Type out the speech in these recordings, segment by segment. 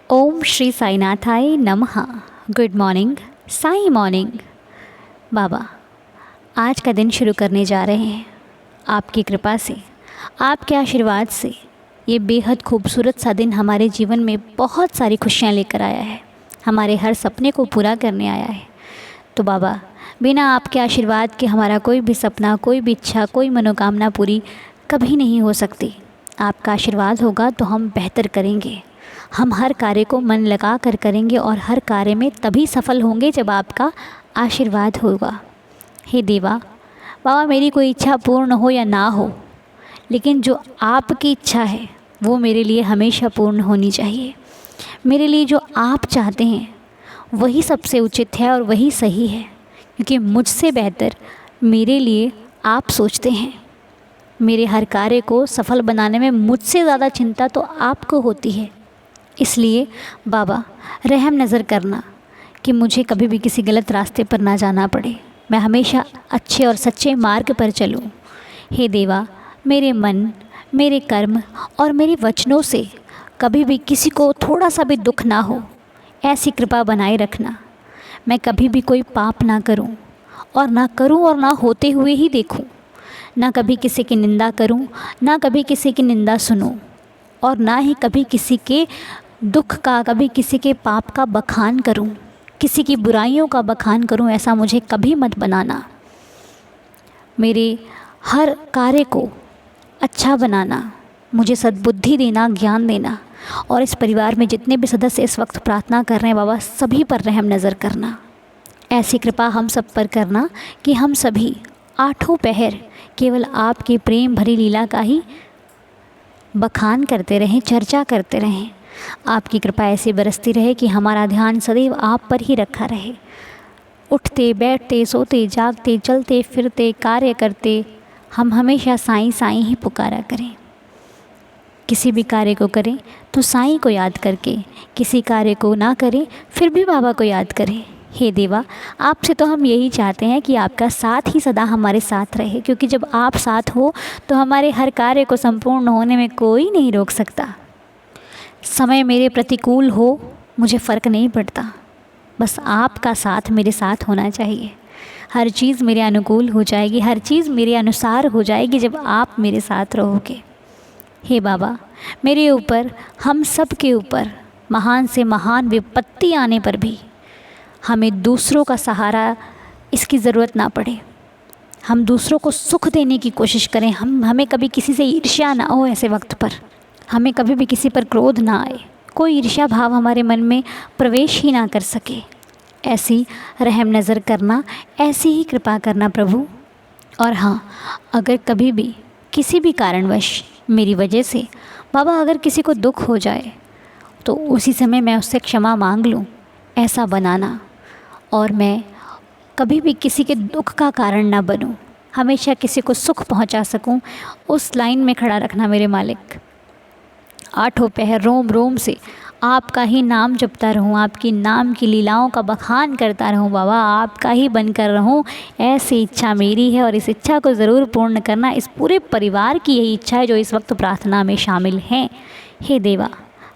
ओम श्री साईनाथाय नमः। Good morning, Sai morning. Baba, आज का दिन शुरू करने जा रहे हैं। आपकी कृपा से, आपके आशीर्वाद से ये बेहद खूबसूरत सा दिन हमारे जीवन में बहुत सारी खुशियाँ लेकर आया है, हमारे हर सपने को पूरा करने आया है। तो बाबा, बिना आपके आशीर्वाद के हमारा कोई भी सपना, कोई भी इच्छा, कोई मनोकामना पूरी कभी नहीं हो सकती। आपका आशीर्वाद होगा तो हम बेहतर करेंगे। हम हर कार्य को मन लगा कर करेंगे और हर कार्य में तभी सफल होंगे जब आपका आशीर्वाद होगा। हे देवा, बाबा, मेरी कोई इच्छा पूर्ण हो या ना हो, लेकिन जो आपकी इच्छा है वो मेरे लिए हमेशा पूर्ण होनी चाहिए। मेरे लिए जो आप चाहते हैं वही सबसे उचित है और वही सही है, क्योंकि मुझसे बेहतर मेरे लिए आप सोचते हैं। मेरे हर कार्य को सफल बनाने में मुझसे ज़्यादा चिंता तो आपको होती है। इसलिए बाबा, रहम नज़र करना कि मुझे कभी भी किसी गलत रास्ते पर ना जाना पड़े। मैं हमेशा अच्छे और सच्चे मार्ग पर चलूं। हे देवा, मेरे मन, मेरे कर्म और मेरे वचनों से कभी भी किसी को थोड़ा सा भी दुख ना हो, ऐसी कृपा बनाए रखना। मैं कभी भी कोई पाप ना करूं और ना होते हुए ही देखूं। ना कभी किसी की निंदा करूं, ना कभी किसी की निंदा सुनूं, और ना ही कभी किसी के दुख का, कभी किसी के पाप का बखान करूं, किसी की बुराइयों का बखान करूं। ऐसा मुझे कभी मत बनाना। मेरे हर कार्य को अच्छा बनाना, मुझे सद्बुद्धि देना, ज्ञान देना। और इस परिवार में जितने भी सदस्य इस वक्त प्रार्थना कर रहे हैं बाबा, सभी पर रहम नज़र करना। ऐसी कृपा हम सब पर करना कि हम सभी आठों पहर केवल आपकी प्रेम भरी लीला का ही बखान करते रहें, चर्चा करते रहें। आपकी कृपा ऐसे बरसती रहे कि हमारा ध्यान सदैव आप पर ही रखा रहे। उठते बैठते, सोते जागते, चलते फिरते, कार्य करते हम हमेशा साईं साईं ही पुकारा करें। किसी भी कार्य को करें तो साईं को याद करके, किसी कार्य को ना करें फिर भी बाबा को याद करें। हे देवा, आपसे तो हम यही चाहते हैं कि आपका साथ ही सदा हमारे साथ रहे, क्योंकि जब आप साथ हो तो हमारे हर कार्य को संपूर्ण होने में कोई नहीं रोक सकता। समय मेरे प्रतिकूल हो, मुझे फ़र्क नहीं पड़ता, बस आपका साथ मेरे साथ होना चाहिए। हर चीज़ मेरे अनुकूल हो जाएगी, हर चीज़ मेरे अनुसार हो जाएगी जब आप मेरे साथ रहोगे। हे बाबा, मेरे ऊपर, हम सब के ऊपर महान से महान विपत्ति आने पर भी हमें दूसरों का सहारा इसकी ज़रूरत ना पड़े। हम दूसरों को सुख देने की कोशिश करें। हमें कभी किसी से ईर्ष्या ना हो। ऐसे वक्त पर हमें कभी भी किसी पर क्रोध ना आए, कोई ईर्ष्या भाव हमारे मन में प्रवेश ही ना कर सके। ऐसी रहम नज़र करना, ऐसी ही कृपा करना प्रभु। और हाँ, अगर कभी भी किसी भी कारणवश मेरी वजह से बाबा अगर किसी को दुख हो जाए तो उसी समय मैं उससे क्षमा मांग लूँ, ऐसा बनाना। और मैं कभी भी किसी के दुख का कारण ना बनूं, हमेशा किसी को सुख पहुंचा सकूं, उस लाइन में खड़ा रखना मेरे मालिक। आठों पहर रोम रोम से आपका ही नाम जपता रहूं, आपकी नाम की लीलाओं का बखान करता रहूं बाबा, आपका ही बनकर रहूं, ऐसी इच्छा मेरी है। और इस इच्छा को ज़रूर पूर्ण करना, इस पूरे परिवार की यही इच्छा है जो इस वक्त प्रार्थना में शामिल हैं। हे देवा,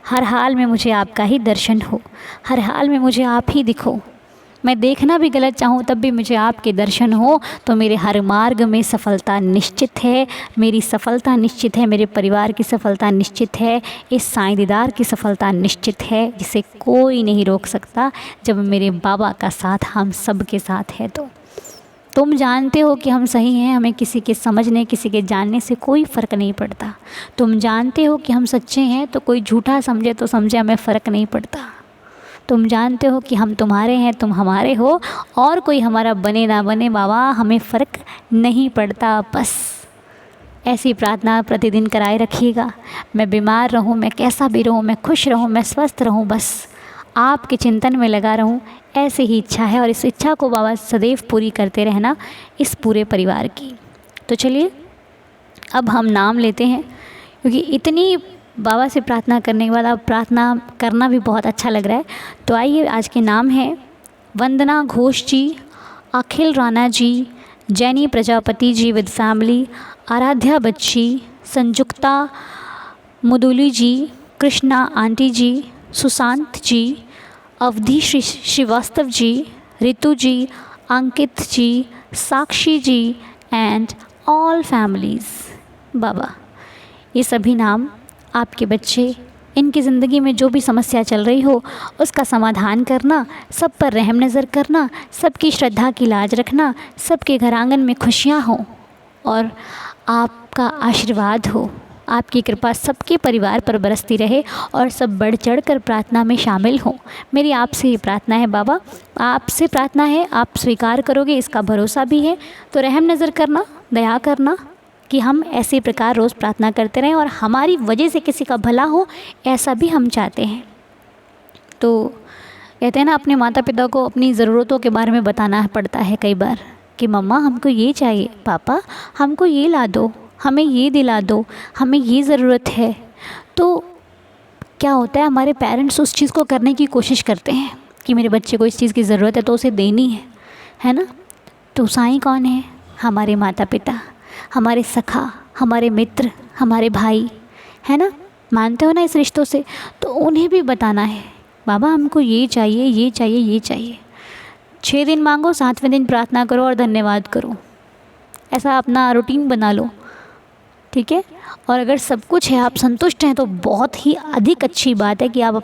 हर हाल में मुझे आपका ही दर्शन हो, हर हाल में मुझे आप ही दिखो। मैं देखना भी गलत चाहूँ तब भी मुझे आपके दर्शन हो, तो मेरे हर मार्ग में सफलता निश्चित है। मेरी सफलता निश्चित है, मेरे परिवार की सफलता निश्चित है, इस साईं दीदार की सफलता निश्चित है, जिसे कोई नहीं रोक सकता जब मेरे बाबा का साथ हम सब के साथ है। तो तुम जानते हो कि हम सही हैं, हमें किसी के समझने, किसी के जानने से कोई फ़र्क नहीं पड़ता। तुम जानते हो कि हम सच्चे हैं, तो कोई झूठा समझे तो समझे, हमें फ़र्क नहीं पड़ता। तुम जानते हो कि हम तुम्हारे हैं, तुम हमारे हो, और कोई हमारा बने ना बने बाबा, हमें फ़र्क नहीं पड़ता। बस ऐसी प्रार्थना प्रतिदिन कराए रखिएगा। मैं बीमार रहूं, मैं कैसा भी रहूं, मैं खुश रहूं, मैं स्वस्थ रहूं, बस आपके चिंतन में लगा रहूं, ऐसी ही इच्छा है। और इस इच्छा को बाबा सदैव पूरी करते रहना इस पूरे परिवार की। तो चलिए अब हम नाम लेते हैं, क्योंकि इतनी बाबा से प्रार्थना करने के बाद अब प्रार्थना करना भी बहुत अच्छा लग रहा है। तो आइए, आज के नाम हैं वंदना घोष जी, अखिल राणा जी, जैनी प्रजापति जी विद फैमिली, आराध्या बच्ची, संजुक्ता मुदुली जी, कृष्णा आंटी जी, सुशांत जी, अवधि श्रीवास्तव जी, रितु जी, अंकित जी, साक्षी जी एंड ऑल फैमिलीज़। बाबा, ये सभी नाम आपके बच्चे, इनकी ज़िंदगी में जो भी समस्या चल रही हो उसका समाधान करना, सब पर रहम नज़र करना, सबकी श्रद्धा की लाज रखना, सबके घर आंगन में खुशियाँ हों और आपका आशीर्वाद हो, आपकी कृपा सबके परिवार पर बरसती रहे और सब बढ़ चढ़ कर प्रार्थना में शामिल हों। मेरी आपसे ये प्रार्थना है बाबा, आपसे प्रार्थना है, आप स्वीकार करोगे इसका भरोसा भी है। तो रहम नज़र करना, दया करना कि हम ऐसे प्रकार रोज़ प्रार्थना करते रहें और हमारी वजह से किसी का भला हो, ऐसा भी हम चाहते हैं। तो कहते हैं ना, अपने माता पिता को अपनी ज़रूरतों के बारे में बताना पड़ता है कई बार कि मम्मा हमको ये चाहिए, पापा हमको ये ला दो, हमें ये दिला दो, हमें ये ज़रूरत है। तो क्या होता है, हमारे पेरेंट्स उस चीज़ को करने की कोशिश करते हैं कि मेरे बच्चे को इस चीज़ की ज़रूरत है तो उसे देनी है ना। तो साईं कौन है? हमारे माता पिता, हमारे सखा, हमारे मित्र, हमारे भाई, है ना। मानते हो ना इस रिश्तों से? तो उन्हें भी बताना है बाबा हमको ये चाहिए, ये चाहिए, ये चाहिए। 6 दिन मांगो, 7वें दिन प्रार्थना करो और धन्यवाद करो। ऐसा अपना रूटीन बना लो, ठीक है। और अगर सब कुछ है, आप संतुष्ट हैं, तो बहुत ही अधिक अच्छी बात है कि आप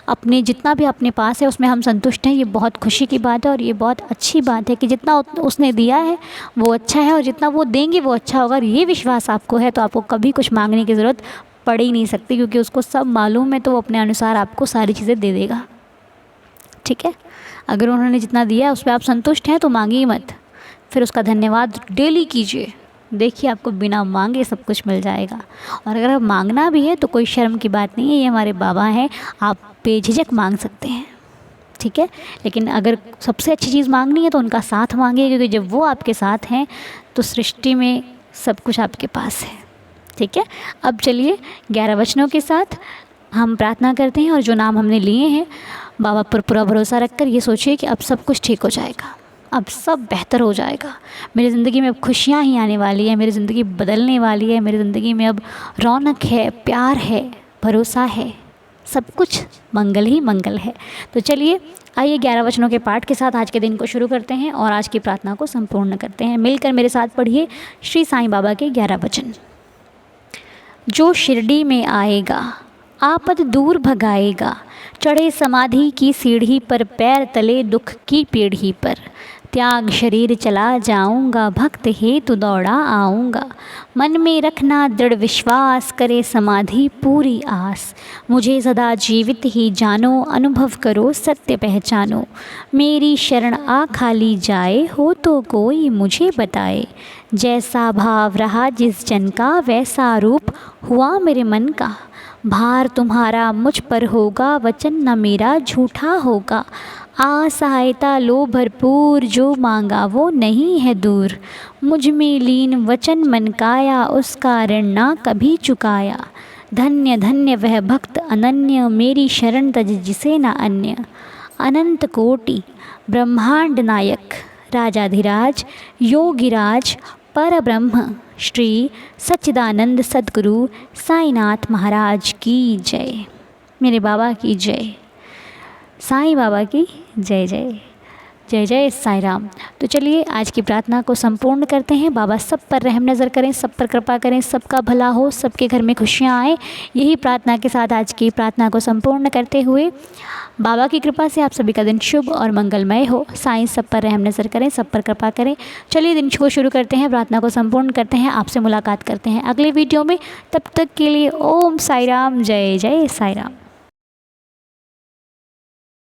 अपने जितना भी अपने पास है उसमें हम संतुष्ट हैं। ये बहुत खुशी की बात है और ये बहुत अच्छी बात है कि जितना उसने दिया है वो अच्छा है और जितना वो देंगे वो अच्छा होगा। और ये विश्वास आपको है तो आपको कभी कुछ मांगने की ज़रूरत पड़ ही नहीं सकती, क्योंकि उसको सब मालूम है, तो वो अपने अनुसार आपको सारी चीज़ें दे देगा, ठीक है। अगर उन्होंने जितना दिया उस पर आप संतुष्ट हैं तो मांगिए मत, फिर उसका धन्यवाद डेली कीजिए। देखिए आपको बिना मांगे सब कुछ मिल जाएगा। और अगर आप मांगना भी है तो कोई शर्म की बात नहीं है, ये हमारे बाबा हैं, आप बेझिझक मांग सकते हैं, ठीक है। लेकिन अगर सबसे अच्छी चीज़ मांगनी है तो उनका साथ मांगिए, क्योंकि जब वो आपके साथ हैं तो सृष्टि में सब कुछ आपके पास है, ठीक है। अब चलिए 11 वचनों के साथ हम प्रार्थना करते हैं और जो नाम हमने लिए हैं बाबा पर पूरा भरोसा रखकर ये सोचिए कि अब सब कुछ ठीक हो जाएगा, अब सब बेहतर हो जाएगा। मेरी ज़िंदगी में अब खुशियाँ ही आने वाली है, मेरी ज़िंदगी बदलने वाली है, मेरी ज़िंदगी में अब रौनक है, प्यार है, भरोसा है, सब कुछ मंगल ही मंगल है। तो चलिए आइए 11 वचनों के पाठ के साथ आज के दिन को शुरू करते हैं और आज की प्रार्थना को संपूर्ण करते हैं। मिलकर मेरे साथ पढ़िए श्री साईं बाबा के 11 वचन। जो शिरडी में आएगा आपद दूर भगाएगा, चढ़े समाधि की सीढ़ी पर, पैर तले दुख की पीढ़ी पर, त्याग शरीर चला जाऊंगा, भक्त हेतु दौड़ा आऊँगा। मन में रखना दृढ़ विश्वास, करे समाधि पूरी आस। मुझे सदा जीवित ही जानो, अनुभव करो सत्य पहचानो। मेरी शरण आ खाली जाए, हो तो कोई मुझे बताए। जैसा भाव रहा जिस जन का, वैसा रूप हुआ मेरे मन का। भार तुम्हारा मुझ पर होगा, वचन न मेरा झूठा होगा। सहायता लो भरपूर, जो मांगा वो नहीं है दूर। मुझ में लीन वचन मन काया, उसका ऋण ना कभी चुकाया। धन्य धन्य वह भक्त अनन्य, मेरी शरण तज जिसे न अन्य। अनंत कोटि ब्रह्मांड नायक, राजाधिराज योगिराज परब्रह्म, श्री सच्चिदानंद सद्गुरु साईनाथ महाराज की जय। मेरे बाबा की जय, साईं बाबा की जय जय। जय जय साईं राम। तो चलिए आज की प्रार्थना को संपूर्ण करते हैं। बाबा सब पर रहम नज़र करें, सब पर कृपा करें, सबका भला हो, सबके घर में खुशियाँ आए। यही प्रार्थना के साथ आज की प्रार्थना को संपूर्ण करते हुए बाबा की कृपा से आप सभी का दिन शुभ और मंगलमय हो। साईं सब पर रहम नज़र करें, सब पर कृपा करें। चलिए दिन को शुरू करते हैं, प्रार्थना को संपूर्ण करते हैं, आपसे मुलाकात करते हैं अगले वीडियो में। तब तक के लिए ओम साई राम, जय जय साई राम।